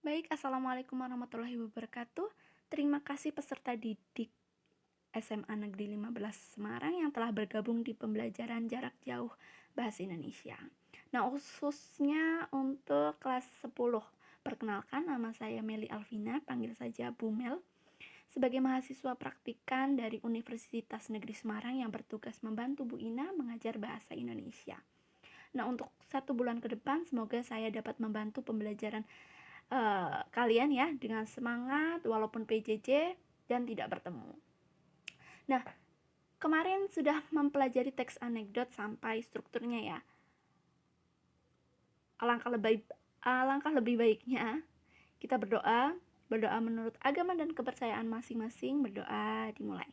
Baik, Assalamualaikum warahmatullahi wabarakatuh. Terima kasih peserta didik SMA Negeri 15 Semarang yang telah bergabung di pembelajaran jarak jauh Bahasa Indonesia. Nah, khususnya untuk kelas 10. Perkenalkan, nama saya Meli Alvina, panggil saja Bu Mel. Sebagai mahasiswa praktikan dari Universitas Negeri Semarang yang bertugas membantu Bu Ina mengajar bahasa Indonesia. Nah, untuk 1 bulan ke depan, semoga saya dapat membantu pembelajaran kalian ya dengan semangat walaupun PJJ dan tidak bertemu. Nah, kemarin sudah mempelajari teks anekdot sampai strukturnya ya. Alangkah lebih baiknya kita berdoa menurut agama dan kepercayaan masing-masing. Berdoa dimulai.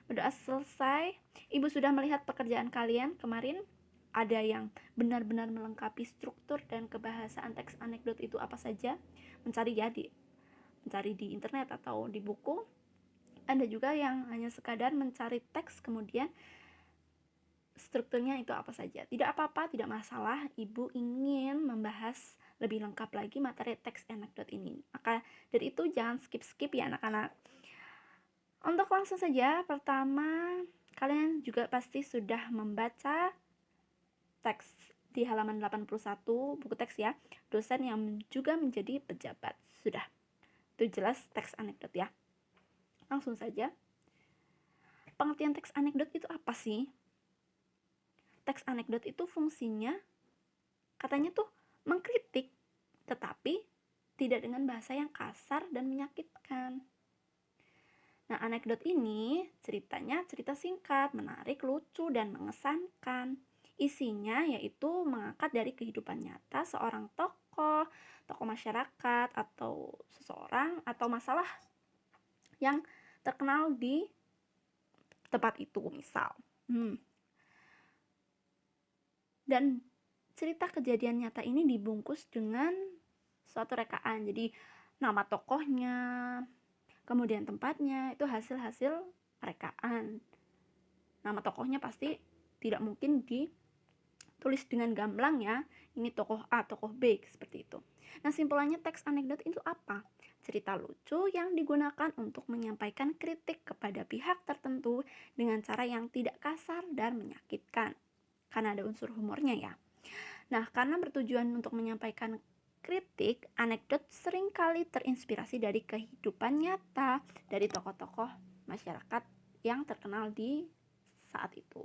Berdoa selesai, Ibu sudah melihat pekerjaan kalian kemarin. Ada yang benar-benar melengkapi struktur dan kebahasaan teks anekdot itu apa saja. Mencari di internet atau di buku. Ada juga yang hanya sekadar mencari teks kemudian strukturnya itu apa saja. Tidak apa-apa, tidak masalah. Ibu ingin membahas lebih lengkap lagi materi teks anekdot ini. Maka dari itu jangan skip-skip ya anak-anak. Untuk langsung saja, pertama kalian juga pasti sudah membaca teks di halaman 81 buku teks ya. Dosen yang juga menjadi pejabat. Sudah. Itu jelas teks anekdot ya. Langsung saja. Pengertian teks anekdot itu apa sih? Teks anekdot itu fungsinya katanya tuh mengkritik, tetapi tidak dengan bahasa yang kasar dan menyakitkan. Nah, anekdot ini ceritanya cerita singkat, menarik, lucu, dan mengesankan. Isinya yaitu mengangkat dari kehidupan nyata seorang tokoh masyarakat, atau seseorang, atau masalah yang terkenal di tempat itu misal. Dan cerita kejadian nyata ini dibungkus dengan suatu rekaan. Jadi nama tokohnya, kemudian tempatnya, itu hasil-hasil rekaan. Nama tokohnya pasti tidak mungkin ditulis dengan gamblang ya. Ini tokoh A, tokoh B, seperti itu. Nah, simpulannya teks anekdot itu apa? Cerita lucu yang digunakan untuk menyampaikan kritik kepada pihak tertentu dengan cara yang tidak kasar dan menyakitkan. Karena ada unsur humornya ya. Nah, karena bertujuan untuk menyampaikan kritik, anekdot seringkali terinspirasi dari kehidupan nyata dari tokoh-tokoh masyarakat yang terkenal di saat itu.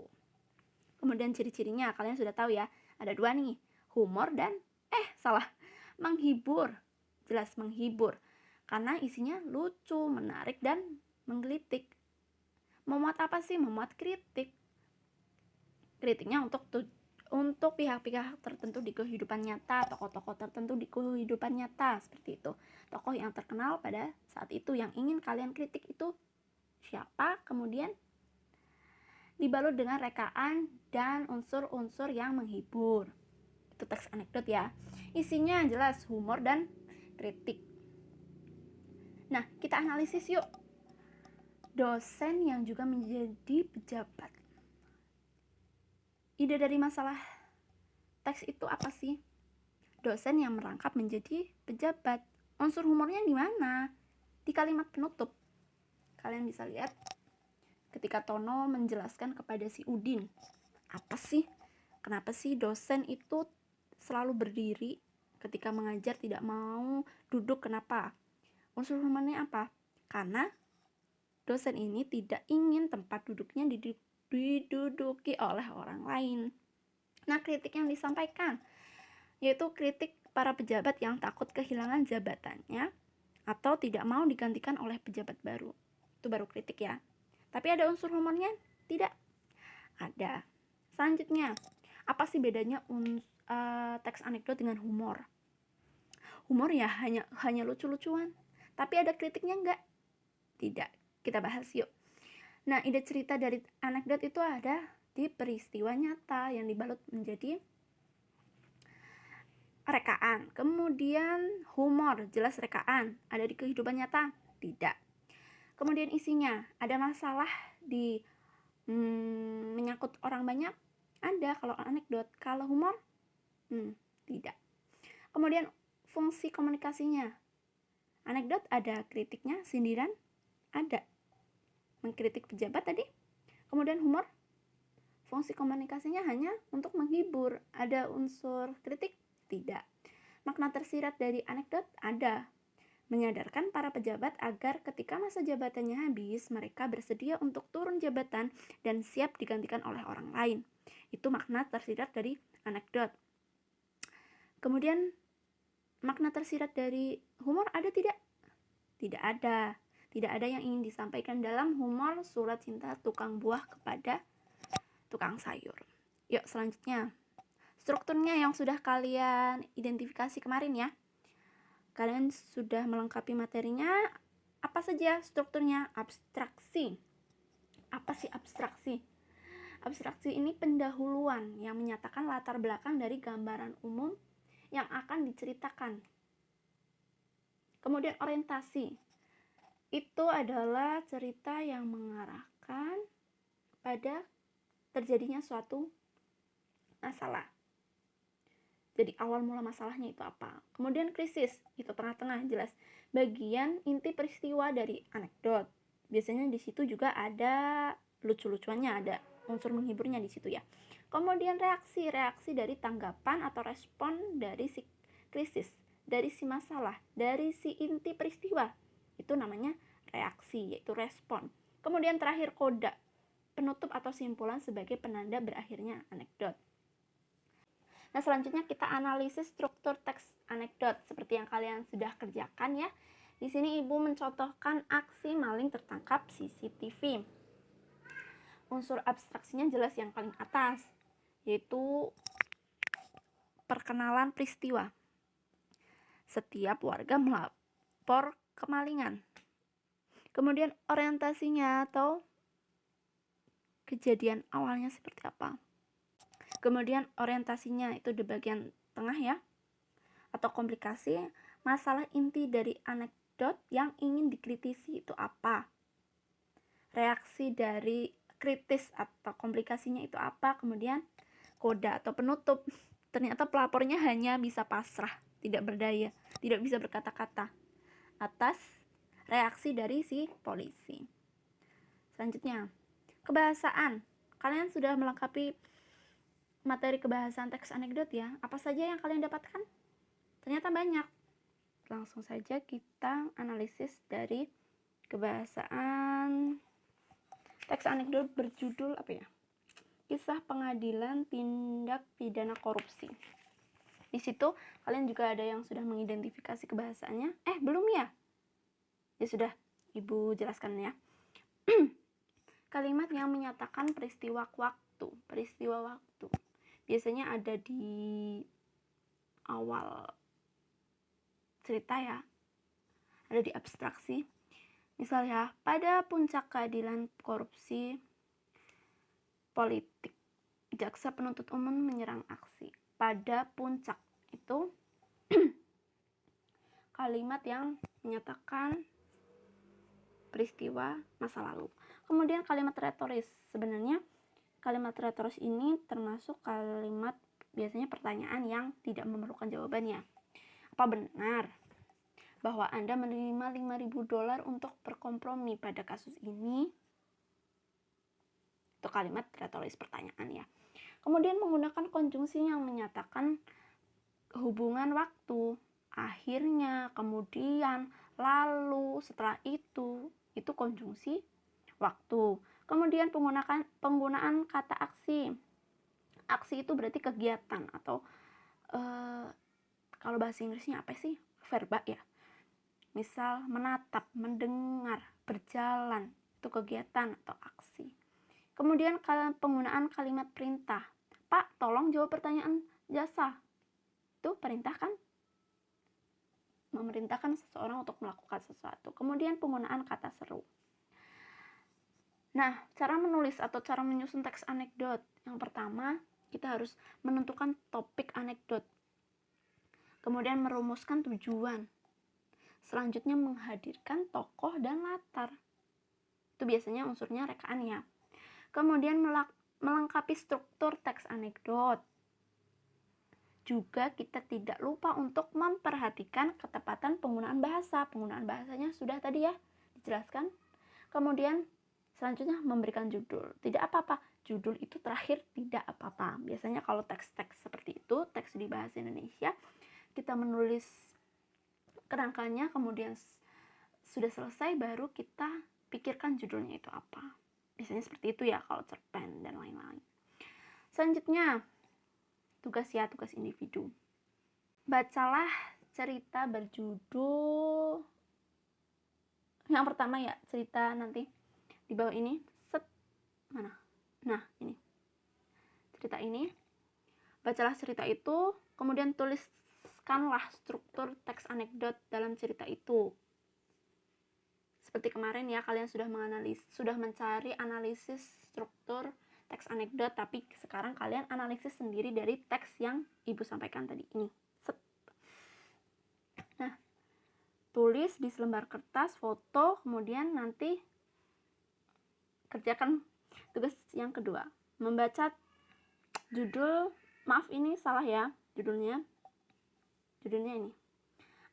Kemudian ciri-cirinya kalian sudah tahu ya, ada 2 nih, humor dan menghibur. Jelas menghibur, karena isinya lucu, menarik, dan menggelitik. Memuat apa sih? Memuat kritik. Kritiknya untuk pihak-pihak tertentu di kehidupan nyata, tokoh-tokoh tertentu di kehidupan nyata, seperti itu. Tokoh yang terkenal pada saat itu yang ingin kalian kritik itu siapa, kemudian dibalut dengan rekaan dan unsur-unsur yang menghibur. Itu teks anekdot ya. Isinya jelas humor dan kritik. Nah, kita analisis yuk. Dosen yang juga menjadi pejabat. Ide dari masalah teks itu apa sih? Dosen yang merangkap menjadi pejabat. Unsur humornya di mana? Di kalimat penutup. Kalian bisa lihat ketika Tono menjelaskan kepada si Udin. Apa sih? Kenapa sih dosen itu selalu berdiri ketika mengajar, tidak mau duduk? Kenapa? Unsur humornya apa? Karena dosen ini tidak ingin tempat duduknya diduduki oleh orang lain. Nah, kritik yang disampaikan yaitu kritik para pejabat yang takut kehilangan jabatannya atau tidak mau digantikan oleh pejabat baru. Itu baru kritik ya. Tapi ada unsur humornya? Tidak ada. Selanjutnya, apa sih bedanya teks anekdot dengan humor? Humor ya hanya lucu-lucuan. Tapi ada kritiknya enggak? Tidak. Kita bahas yuk. Nah, ide cerita dari anekdot itu ada di peristiwa nyata yang dibalut menjadi rekaan. Kemudian humor, jelas rekaan. Ada di kehidupan nyata? Tidak. Kemudian isinya, ada masalah di menyangkut orang banyak? ada kalau anekdot. Kalau humor, tidak. Kemudian fungsi komunikasinya. Anekdot ada kritiknya, sindiran ada. Mengkritik pejabat tadi. Kemudian humor, fungsi komunikasinya hanya untuk menghibur. Ada unsur kritik? Tidak. Makna tersirat dari anekdot ada. Menyadarkan para pejabat agar ketika masa jabatannya habis, mereka bersedia untuk turun jabatan dan siap digantikan oleh orang lain. Itu makna tersirat dari anekdot. Kemudian makna tersirat dari humor ada tidak? Tidak ada. Tidak ada yang ingin disampaikan dalam humor surat cinta tukang buah kepada tukang sayur. Yuk selanjutnya. Strukturnya yang sudah kalian identifikasi kemarin ya. Kalian sudah melengkapi materinya. Apa saja strukturnya? Abstraksi. Apa sih abstraksi? Abstraksi ini pendahuluan yang menyatakan latar belakang dari gambaran umum yang akan diceritakan. Kemudian orientasi. Itu adalah cerita yang mengarahkan pada terjadinya suatu masalah. Jadi awal mula masalahnya itu apa? Kemudian krisis, itu tengah-tengah jelas. Bagian inti peristiwa dari anekdot. Biasanya di situ juga ada lucu-lucuannya, ada unsur menghiburnya di situ ya. Kemudian reaksi dari tanggapan atau respon dari si krisis, dari si masalah, dari si inti peristiwa. Itu namanya reaksi, yaitu respon. Kemudian terakhir koda, penutup atau simpulan sebagai penanda berakhirnya anekdot. Nah, selanjutnya kita analisis struktur teks anekdot seperti yang kalian sudah kerjakan ya. Di sini Ibu mencontohkan aksi maling tertangkap CCTV. Unsur abstraksinya jelas yang paling atas, yaitu perkenalan peristiwa. Setiap warga melapor kemalingan. Kemudian orientasinya atau kejadian awalnya seperti apa. Kemudian orientasinya itu di bagian tengah ya, atau komplikasi. Masalah inti dari anekdot yang ingin dikritisi itu apa, reaksi dari kritis atau komplikasinya itu apa. Kemudian koda atau penutup, ternyata pelapornya hanya bisa pasrah, tidak berdaya, tidak bisa berkata-kata atas reaksi dari si polisi. Selanjutnya kebahasaan. Kalian sudah melengkapi materi kebahasaan teks anekdot ya. Apa saja yang kalian dapatkan? Ternyata banyak. Langsung saja kita analisis dari kebahasaan teks anekdot berjudul apa ya? Kisah Pengadilan Tindak Pidana Korupsi. Di situ kalian juga ada yang sudah mengidentifikasi kebahasaannya. Belum ya? Ya sudah, Ibu jelaskan ya. Kalimat yang menyatakan peristiwa waktu. Biasanya ada di awal cerita ya, ada di abstraksi. Misalnya, pada puncak keadilan korupsi politik, jaksa penuntut umum menyerang aksi. Pada puncak itu kalimat yang menyatakan peristiwa masa lalu. Kemudian kalimat retoris. Sebenarnya kalimat retoris ini termasuk kalimat biasanya pertanyaan yang tidak memerlukan jawabannya. Apa benar bahwa Anda menerima $5.000 untuk berkompromi pada kasus ini? Itu kalimat retoris pertanyaan ya. Kemudian menggunakan konjungsi yang menyatakan hubungan waktu. Akhirnya, kemudian, lalu, setelah itu konjungsi waktu. Kemudian penggunaan kata aksi. Aksi itu berarti kegiatan atau kalau bahasa Inggrisnya apa sih? Verba ya. Misal menatap, mendengar, berjalan, itu kegiatan atau aksi. Kemudian penggunaan kalimat perintah. Pak, tolong jawab pertanyaan jasa. Itu perintah kan? Memerintahkan seseorang untuk melakukan sesuatu. Kemudian penggunaan kata seru. Nah, cara menulis atau cara menyusun teks anekdot. Yang pertama, kita harus menentukan topik anekdot. Kemudian merumuskan tujuan. Selanjutnya menghadirkan tokoh dan latar. Itu biasanya unsurnya rekaan ya. Kemudian melengkapi struktur teks anekdot. Juga kita tidak lupa untuk memperhatikan ketepatan penggunaan bahasa. Penggunaan bahasanya sudah tadi ya dijelaskan. Kemudian selanjutnya memberikan judul. Tidak apa-apa, judul itu terakhir tidak apa-apa. Biasanya kalau teks-teks seperti itu, teks di bahasa Indonesia, kita menulis kerangkanya, kemudian sudah selesai baru kita pikirkan judulnya itu apa. Biasanya seperti itu ya kalau cerpen dan lain-lain. Selanjutnya, tugas individu. Bacalah cerita berjudul yang pertama ya, cerita nanti di bawah ini. Mana? Nah, ini. Cerita ini. Bacalah cerita itu, kemudian tuliskanlah struktur teks anekdot dalam cerita itu. Seperti kemarin ya, kalian sudah mencari analisis struktur teks anekdot, tapi sekarang kalian analisis sendiri dari teks yang ibu sampaikan tadi ini. Nah, tulis di selembar kertas, foto, kemudian nanti kerjakan tugas yang kedua, membaca judul. Maaf, ini salah ya judulnya ini,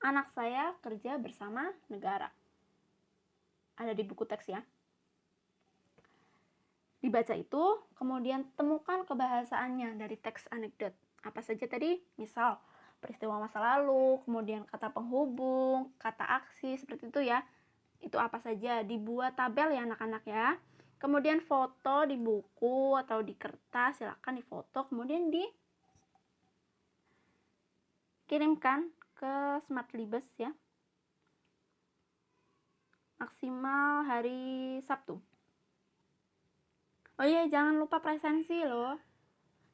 Anak Saya Kerja Bersama Negara. Ada di buku teks ya. Dibaca itu, kemudian temukan kebahasaannya dari teks anekdot. Apa saja tadi? Misal, peristiwa masa lalu, kemudian kata penghubung, kata aksi, seperti itu ya. Itu apa saja? Dibuat tabel ya anak-anak ya. Kemudian foto di buku atau di kertas, silakan difoto, kemudian dikirimkan ke Smartlibes ya. Maksimal hari Sabtu. Oh iya, jangan lupa presensi loh.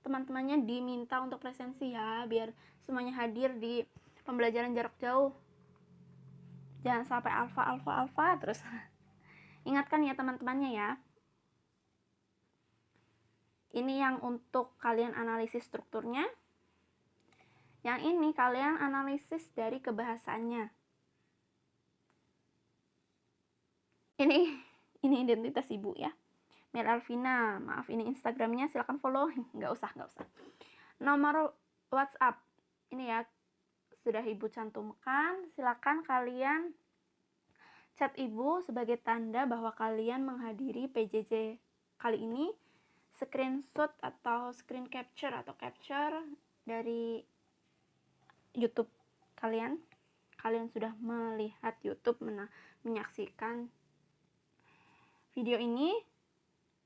Teman-temannya diminta untuk presensi ya, biar semuanya hadir di pembelajaran jarak jauh. Jangan sampai alfa terus. Ingatkan ya teman-temannya ya. Ini yang untuk kalian analisis strukturnya. Yang ini kalian analisis dari kebahasaannya. Ini identitas ibu ya. Mir Alvina, maaf ini Instagramnya, silahkan follow. Nggak usah. Nomor WhatsApp ini ya sudah ibu cantumkan, silakan kalian chat ibu sebagai tanda bahwa kalian menghadiri PJJ kali ini. Screenshot atau screen capture dari YouTube kalian sudah melihat YouTube, menyaksikan video ini,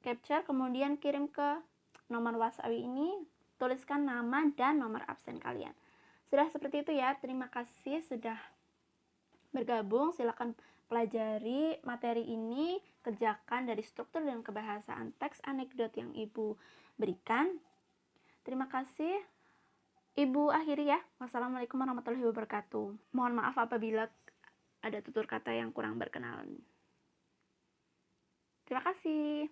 capture, kemudian kirim ke nomor WhatsApp ini, tuliskan nama dan nomor absen kalian. Sudah seperti itu ya. Terima kasih sudah bergabung. Silakan pelajari materi ini, kerjakan dari struktur dan kebahasaan teks anekdot yang ibu berikan. Terima kasih. Ibu akhiri ya. Wassalamualaikum warahmatullahi wabarakatuh. Mohon maaf apabila ada tutur kata yang kurang berkenan. Terima kasih.